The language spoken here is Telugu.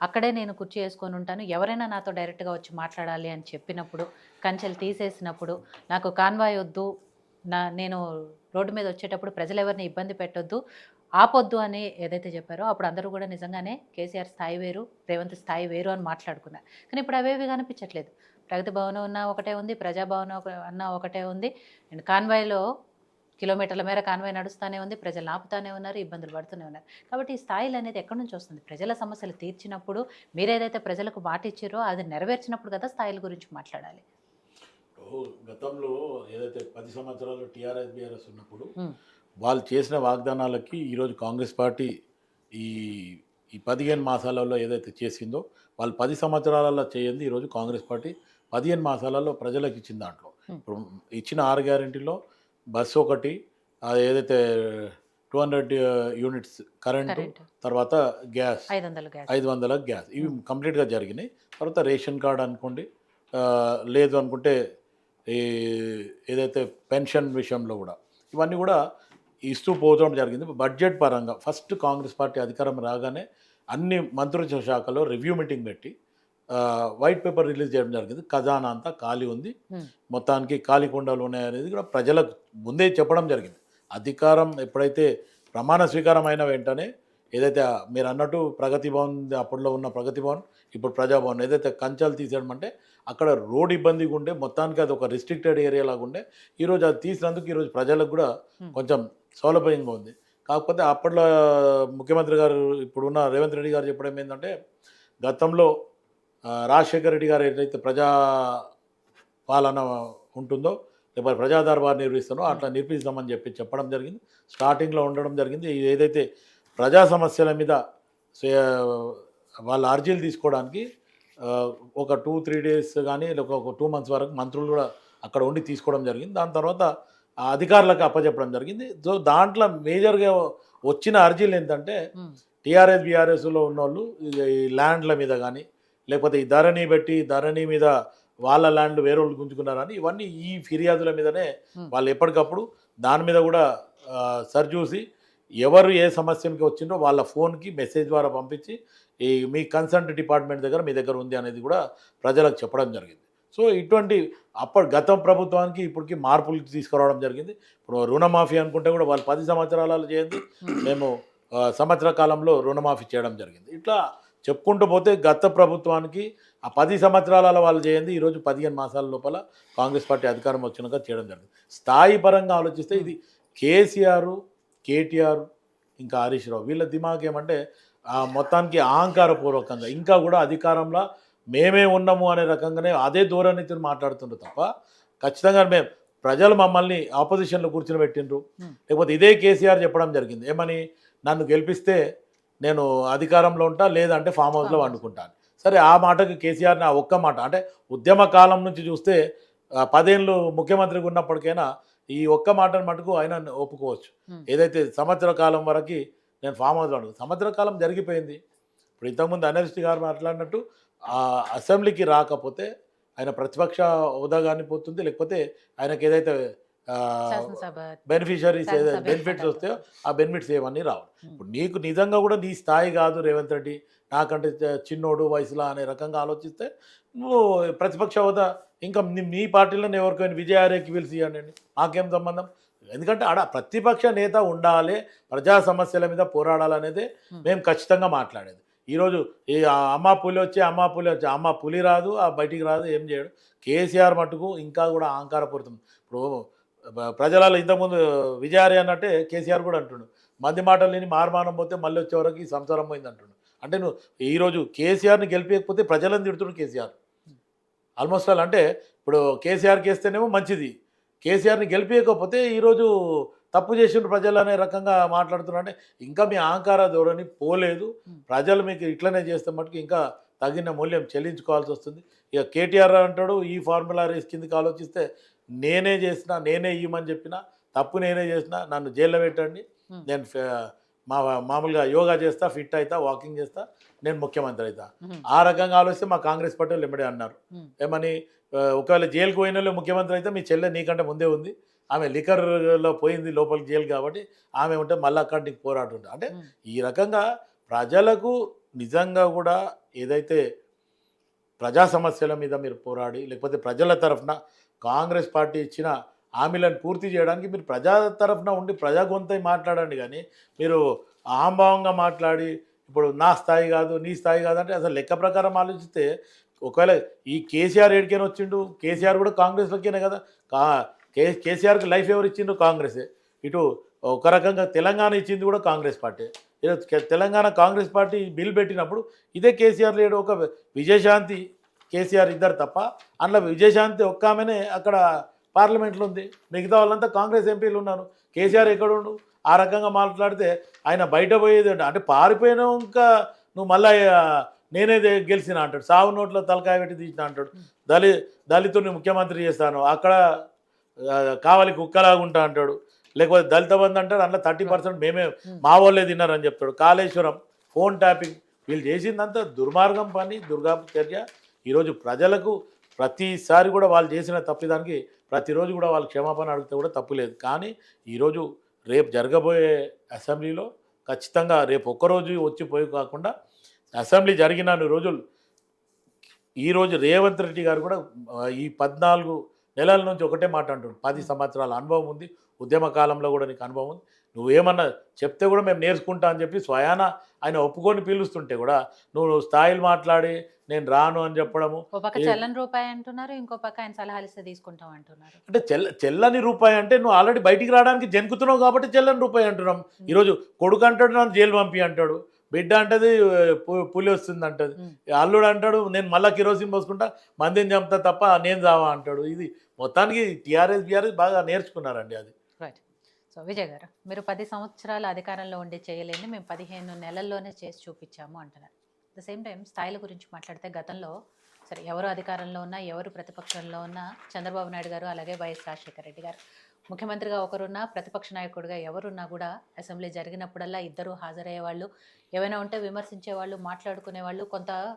అక్కడే నేను కుర్చీ యేసుకొని ఉంటాను. ఎవరైనా నాతో డైరెక్ట్‌గా వచ్చి మాట్లాడాలి అని చెప్పినప్పుడు, కంచెలు తీసేసినప్పుడు, నాకు కాన్వాయ్ ఒద్దు, నేను రోడ్డు మీద వచ్చేటప్పుడు ప్రజలెవరిని ఇబ్బంది పెట్టొద్దు, ఆపొద్దు అని ఏదైతే చెప్పారో, అప్పుడు అందరూ గూడా నిజంగానే కేసీఆర్ స్థాయి వేరు, రేవంత్ స్థాయి వేరు అని మాట్లాడుకున్నారు. కానీ ఇప్పుడు అవేవి కనిపించట్లేదు. ప్రగతి భవన్ అన్నా ఒకటే ఉంది, ప్రజాభవన్ అన్నా ఒకటే ఉంది. అండ్ కాన్వాయ్‌లో కిలోమీటర్ల మేర కాన్వాయ్ నడుస్తానే ఉంది. ప్రజలను ఆపుతానే ఉన్నారు. ఇబ్బందులు పడుతూనే ఉన్నారు. కాబట్టి ఈ స్థాయిలనేది ఎక్కడి నుంచి వస్తుంది? ప్రజల సమస్యలు తీర్చినప్పుడు, మీరేదైతే ప్రజలకు మాట ఇచ్చిర్రో అది నెరవేర్చినప్పుడు కదా స్థాయిల గురించి మాట్లాడాలి. గతంలో ఏదైతే 10 సంవత్సరాలు టీఆర్ఎస్, బీఆర్ఎస్ ఉన్నప్పుడు హ్మ్. వాళ్ళు చేసిన వాగ్దానాలకి ఈరోజు కాంగ్రెస్ పార్టీ ఈ ఈ 15 మాసాలలో ఏదైతే చేసిందో, వాళ్ళు 10 సంవత్సరాలలో చేయంది ఈరోజు కాంగ్రెస్ పార్టీ 15 మాసాలలో ప్రజలకు ఇచ్చిన దాంట్లో. హ్మ్. ఇప్పుడు ఇచ్చిన 6 గ్యారెంటీలో బస్సు ఒకటి, అది ఏదైతే 200 యూనిట్స్ కరెంటు, కరెంట్. తర్వాత గ్యాస్ 500 గ్యాస్. 500 గ్యాస్ ఇవి హ్మ్. కంప్లీట్‌గా జరిగినాయి. తర్వాత రేషన్ కార్డ్ అనుకోండి, లేదు అనుకుంటే ఈ ఏదైతే పెన్షన్ విషయంలో గూడా, ఇవన్నీ గూడా ఇస్తూ పోవడం జరిగింది. బడ్జెట్ పరంగా ఫస్ట్ కాంగ్రెస్ పార్టీ అధికారం రాగానే అన్ని మంత్రిత్వ శాఖలో రివ్యూ మీటింగ్ పెట్టి వైట్ పేపర్ రిలీజ్ చేయడం జరిగింది. ఖజానా అంతా ఖాళీ ఉంది. హ్మ్. మొత్తానికి ఖాళీ కుండలు ఉన్నాయనేది కూడా ప్రజలకు ముందే చెప్పడం జరిగింది. అధికారం ఎప్పుడైతే ప్రమాణ స్వీకారం అయిన వెంటనే ఏదైతే మీరన్నట్టు ప్రగతి భవన్, అప్పట్లో ఉన్న ప్రగతి భవన్, ఇప్పుడు ప్రజాభవన్ ఏదైతే కంచెలు తీసేయడం అంటే అక్కడ రోడ్ ఇబ్బందిగా ఉండే, మొత్తానికి అది ఒక రిస్ట్రిక్టెడ్ ఏరియా లాగా ఉండే. ఈరోజు అది తీసినందుకు ఈరోజు ప్రజలకు కూడా హ్మ్. కొంచెం సౌలభ్యంగా ఉంది. కాకపోతే అప్పట్లో ముఖ్యమంత్రి గారు, ఇప్పుడున్న రేవంత్ రెడ్డి గారు చెప్పడం ఏంటంటే, గతంలో రాజశేఖర రెడ్డి గారు ఏదైతే ప్రజా పాలన ఉంటుందో, లేకపోతే ప్రజా దర్బార్ నిర్వహిస్తానో హ్మ్. అట్లా నిర్వహిస్తామని చెప్పి చెప్పడం జరిగింది. స్టార్టింగ్‌లో ఉండడం జరిగింది. ఏదైతే ప్రజా సమస్యల మీద సే వాళ్ళ అర్జీలు తీసుకోవడానికి ఒక 2, 3 డేస్ గానీ, లేక ఒక 2 మంత్స్ వరకు మంత్రులు గూడా అక్కడ ఉండి తీసుకోవడం జరిగింది. దాని తర్వాత ఆ అధికారులకు అప్పజెప్పడం జరిగింది. సో, దాంట్లో మేజర్‌గా వచ్చిన అర్జీలేంటంటే, హ్మ్. టీఆర్ఎస్, బీఆర్ఎస్‌లో ఉన్నోళ్ళు ఈ ల్యాండ్ల మీద గానీ, లేకపోతే ఈ ధరణి పెట్టి ధరణి మీద వాళ్ళ ల్యాండ్ వేరోళ్ళు గుంజుకున్నారని, ఇవన్నీ ఈ ఫిర్యాదుల మీదనే హ్మ్. వాళ్ళు ఎప్పటికప్పుడు దాని మీద గూడా సరిజూసి ఎవరు ఏ సమస్యకి వచ్చిండ్రో వాళ్ళ ఫోన్‌కి మెసేజ్ ద్వారా పంపించి, ఈ మీ కన్సర్న్డ్ డిపార్ట్మెంట్ దగ్గర మీ దగ్గర ఉంది అనేది కూడా ప్రజలకు చెప్పడం జరిగింది. సో, ఇటువంటి గత ప్రభుత్వానికి ఇప్పటికి మార్పులు తీసుకురావడం జరిగింది. ఇప్పుడు రుణమాఫీ అనుకుంటే కూడా వాళ్ళు 10 సంవత్సరాలలో చేయంది, హ్మ్. మేము సంవత్సర కాలంలో రుణమాఫీ చేయడం జరిగింది. ఇట్లా చెప్పుకుంటూ పోతే గత ప్రభుత్వానికి ఆ 10 సంవత్సరాల వాళ్ళు చేయంది ఈరోజు 15 మాసాల లోపల కాంగ్రెస్ పార్టీ అధికారం వచ్చినాక చేయడం జరిగింది. స్థాయి పరంగా ఆలోచిస్తే హ్మ్. ఇది కేసీఆర్, కేటీఆర్, ఇంకా హరీష్ రావు వీళ్ళ దిమాగ్ ఏమంటే మొత్తానికి అహంకారపూర్వకంగా ఇంకా కూడా అధికారంలో మేమే ఉన్నాము అనే రకంగానే అదే ధోరణితో మాట్లాడుతుండ్రు తప్ప, ఖచ్చితంగా మేము ప్రజలు మమ్మల్ని ఆపోజిషన్లో కూర్చొని పెట్టిండ్రు. హ్మ్. లేకపోతే ఇదే కేసీఆర్ చెప్పడం జరిగింది. ఏమని? నన్ను గెలిపిస్తే నేను అధికారంలో ఉంటా, లేదంటే ఫామ్ హౌస్‌లో ఫార్మ్ హౌస్. వండుకుంటాను. సరే, ఆ మాటకి కేసీఆర్‌ని ఆ ఒక్క మాట అంటే ఉద్యమ కాలం నుంచి చూస్తే 10 ఏళ్ళు ముఖ్యమంత్రిగా ఉన్నప్పటికైనా ఈ ఒక్క మాటను మటుకు ఆయన ఒప్పుకోవచ్చు. హ్మ్. ఏదైతే సంవత్సర కాలం వరకి నేను ఫామ్ హౌస్‌లో సంవత్సర కాలం జరిగిపోయింది. ఇప్పుడు ఇంతకుముందు అనలిస్ట్ గారు మాట్లాడినట్టు అసెంబ్లీకి రాకపోతే ఆయన ప్రతిపక్ష హోదా గాని పోతుంది. లేకపోతే ఆయనకి ఏదైతే ఆహ్, శాసనసభ బెనిఫిషరీస్ ఏదైతే శాసనసభ్యులు బెనిఫిట్స్ హోదా వస్తాయో పోతుంది. ఆ బెనిఫిట్స్ ఏవన్నీ రావు. హ్మ్. ఇప్పుడు నీకు నిజంగా కూడా నీ స్థాయి కాదు రేవంత్ రెడ్డి, నాకంటే చిన్నోడు వయసులా అనే రకంగా ఆలోచిస్తే నువ్వు ప్రతిపక్ష హోదా ఇంకా మీ పార్టీలోనే ఎవరికైనా విజయారేకి పిలిచి ఇయ్యండి. మాకేం సంబంధం? ఎందుకంటే ఆడ ప్రతిపక్ష నేత ఉండాలి, ప్రజా సమస్యల మీద పోరాడాలనేదే హ్మ్. మేము ఖచ్చితంగా మాట్లాడేది. ఈరోజు ఈ అమ్మ పులి వచ్చి, అమ్మ పులి వచ్చి, అమ్మ పులి రాదు, బయటికి రాదు, ఏం చేయడు. కేసీఆర్ మట్టుకు ఇంకా కూడా అహంకారపూరితం. ఇప్పుడు ప్రజలలో ఇంతకుముందు విజయారే అన్నట్టే కేసీఆర్ కూడా అంటుండు. మంది మాటలు విని మారుమానం పోతే మళ్ళీ వచ్చే వరకు ఈ సంసారం పోయింది అంటుండు. అంటే నువ్వు ఈరోజు కేసీఆర్‌ని గెలిపియకపోతే ప్రజలను తిడుతుండు కేసీఆర్. హ్మ్. ఆల్మోస్ట్ ఆల్ అంటే ఇప్పుడు కేసీఆర్‌కి ఏస్తేనేమో మంచిది. కేసీఆర్‌ని గెలిపియకపోతే ఈరోజు తప్పు చేసిండ్రు ప్రజలు అనే రకంగా మాట్లాడుతున్నారు. అంటే ఇంకా మీ అహంకార ధోరణి పోలేదు. హ్మ్. ప్రజలు మీకు ఇట్లనే చేస్తే మటుకు ఇంకా తగిన మూల్యం చెల్లించుకోవాల్సొస్తుంది. ఇక కేటీఆర్ అంటాడు ఈ ఫార్ములా రేస్ కిందకి ఆలోచిస్తే నేనే చేసినా, నేనే ఇయ్యమని చెప్పినా, తప్పు నేనే చేసినా నన్ను జైల్‌లో పెట్టండి. హ్మ్. నేను మా మామూలుగా యోగా చేస్తా, ఫిట్ అయితా, వాకింగ్ చేస్తా, నేను ముఖ్యమంత్రి అయితా. హ్మ్. ఆ రకంగా ఆలోచిస్తే మా కాంగ్రెస్ పార్టీ వాళ్ళు ఎమ్మడే అన్నారు. హ్మ్. ఏమని? ఒకవేళ జైలుకి పోయినోళ్ళే ముఖ్యమంత్రి అయితే మీ చెల్లె నీకంటే ముందే ఉంది. ఆమె లిక్కర్‌లో పోయింది లోపలికి జైలు కాబట్టి, ఆమె ఉంటే మళ్ళా అక్కడి నీకు పోరాటం ఉంటది. అంటే హ్మ్. ఈ రకంగా ప్రజలకు నిజంగా కూడా ఏదైతే ప్రజా సమస్యల మీద మీరు పోరాడి లేకపోతే ప్రజల తరఫున కాంగ్రెస్ పార్టీ ఇచ్చిన హామీలను పూర్తి చేయడానికి మీరు ప్రజా తరఫున ఉండి ప్రజా గొంతై మాట్లాడండి. కానీ మీరు అహంభావంగా మాట్లాడి ఇప్పుడు నా స్థాయి కాదు నీ స్థాయి కాదు అంటే అసలు లెక్క ప్రకారం ఆలోచిస్తే ఒకవేళ ఈ కేసీఆర్ ఏడికైనా వచ్చిండు, కేసీఆర్ కూడా కాంగ్రెస్లోకేనే కదా. కా కేసీఆర్కి లైఫ్ ఎవరు ఇచ్చిండు? కాంగ్రెసే. ఇటు ఒక రకంగా తెలంగాణ ఇచ్చింది కూడా కాంగ్రెస్ పార్టీ. ఈరోజు తెలంగాణ కాంగ్రెస్ పార్టీ బిల్ పెట్టినప్పుడు ఇదే కేసీఆర్ లేడు, ఒక విజయశాంతి కేసీఆర్ ఇద్దరు తప్ప అందులో విజయశాంతి ఒక్క ఆమెనే అక్కడ పార్లమెంట్లో ఉంది. మిగతా వాళ్ళంతా కాంగ్రెస్ ఎంపీలు ఉన్నారు. కేసీఆర్ ఎక్కడుండు? ఆ రకంగా మాట్లాడితే ఆయన బయట పోయేది అంటే పారిపోయినా ఇంకా నువ్వు మళ్ళీ నేనే గెలిచిన అంటాడు, సావు నోట్లో తలకాయ పెట్టి తీసిన అంటాడు, దళితుడిని ముఖ్యమంత్రి చేస్తాను, అక్కడ కావాలి కుక్కలాగా ఉంటా అంటాడు, లేకపోతే దళిత బంధు అంటారు, అందులో 30% మేమే మా వాళ్ళే తిన్నారని చెప్తాడు. కాళేశ్వరం ఫోన్ ట్యాపింగ్ వీళ్ళు చేసిందంతా దుర్మార్గం పని, దుర్గాపు చర్య. ఈరోజు ప్రజలకు ప్రతిసారి కూడా వాళ్ళు చేసిన తప్పిదానికి ప్రతిరోజు కూడా వాళ్ళు క్షమాపణ అడిగితే కూడా తప్పు లేదు. కానీ ఈరోజు రేపు జరగబోయే అసెంబ్లీలో ఖచ్చితంగా రేపు ఒక్కరోజు వచ్చిపోయి కాకుండా అసెంబ్లీ జరిగిన రోజులు ఈరోజు రేవంత్ రెడ్డి గారు కూడా ఈ 14 నెలల నుంచి ఒకటే మాట అంటాడు, 10 సంవత్సరాల అనుభవం ఉంది, ఉద్యమ కాలంలో కూడా నీకు అనుభవం ఉంది, నువ్వేమన్నా చెప్తే కూడా మేము నేర్చుకుంటా అని చెప్పి స్వయాన ఆయన ఒప్పుకొని పిలుస్తుంటే కూడా నువ్వు స్థాయిలు మాట్లాడి నేను రాను అని చెప్పడము. ఒక పక్క చెల్లని రూపాయి అంటున్నారు, ఇంకో పక్క ఆయన సలహాలు ఇస్తే తీసుకుంటాం అంటున్నారు. అంటే చెల్లని రూపాయి అంటే నువ్వు ఆల్రెడీ బయటికి రావడానికి జనుకుతున్నావు కాబట్టి చెల్లని రూపాయి అంటున్నాం. ఈరోజు కొడుకు అంటాడు నన్ను జైలు పంపి అంటాడు, బిడ్డ అంటది పులి వస్తుంది అంటది, అల్లుడు అంటాడు నేను మళ్ళీ కిరోసిన్ పోసుకుంటా మందిని చంపుతా తప్ప నేను చావా అంటాడు. ఇది మొత్తానికి బీఆర్ఎస్ బాగా నేర్చుకున్నారండి అది. రైట్. సో విజయ్ గారు, మీరు 10 సంవత్సరాల అధికారంలో ఉండి చేయలేని మేము 15 నెలల్లోనే చేసి చూపించాము అంటున్నారు. ద సేమ్ టైం స్థాయిల గురించి మాట్లాడితే గతంలో సరే ఎవరు అధికారంలో ఉన్నా ఎవరు ప్రతిపక్షంలో ఉన్నా చంద్రబాబు నాయుడు గారు అలాగే వైఎస్ రాజశేఖర రెడ్డి గారు ముఖ్యమంత్రిగా ఒకరున్నా ప్రతిపక్ష నాయకుడిగా ఎవరున్నా కూడా అసెంబ్లీ జరిగినప్పుడల్లా ఇద్దరు హాజరయ్యేవాళ్ళు, ఏమైనా ఉంటే విమర్శించేవాళ్ళు, మాట్లాడుకునేవాళ్ళు, కొంత